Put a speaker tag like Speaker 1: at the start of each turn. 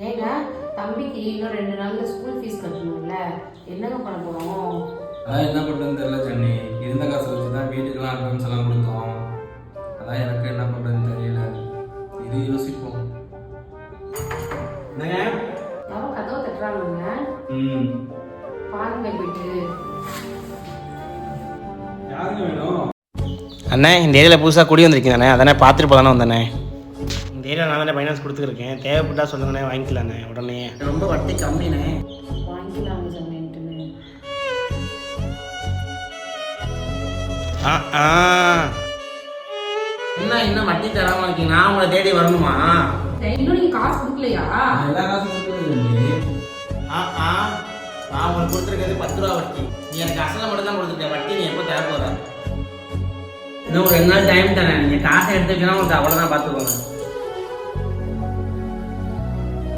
Speaker 1: ஏங்க தம்பிக்கு இன்னும் 2 நாள்ல ஸ்கூல் ஃபீஸ் கட்டணும்ல, என்னங்க பண்ண போறோம்?
Speaker 2: அதான் என்ன பண்ணுறதுன்னு தெரியல ஜன்னி. இருந்த காசை வச்சு தான் வீட்டுக்கெல்லாம் அட்வான்ஸ் எல்லாம் கொடுத்தோம். அதான் எனக்கு என்ன பண்ணுறதுன்னு தெரியல. இது யோசிப்போம். என்னங்க?
Speaker 1: யாரும் கதவை தட்டுறாங்க. பாருங்க போயிட்டு.
Speaker 2: யாருங்க வேணும்?
Speaker 3: அண்ணே, இந்த ஏரியாவில் புதுசாக குடி வந்திருக்கீங்கண்ணே, அதானே பார்த்துட்டு போதானே வந்தேண்ணே. இந்த ஏரியாவில் நான் தானே ஃபைனான்ஸ் கொடுத்துருக்கேன், தேவைப்பட்டா சொல்லுங்கண்ணே, வாங்கிக்கலாண்ணே உடனே. ரொம்ப வட்டி கம்மிண்ணே.
Speaker 1: வாங்கிக்கலாங்க சொன்னேன்ட்டுன்னு.
Speaker 3: இன்னும் வட்டி தராமல் இருக்கீங்க, நான் உங்களை தேடி வரணுமா?
Speaker 1: இன்னும் நீங்க காசு கொடுக்கலையா?
Speaker 2: எல்லா காசும் கொடுத்துருக்கேன்.
Speaker 3: நான் உங்களுக்கு கொடுத்துருக்கிறது 10 ரூபா வட்டி. நீ எனக்கு அசலை மட்டும் தான் கொடுத்துருக்கேன், வட்டி நீ எப்போ தேவை போகிற? இன்னும் ஒரு 2 நாள் டைம் தானே, நீங்கள் காசை எடுத்துக்கிட்டா உங்களுக்கு அவ்வளோதான், பார்த்துக்கோங்க.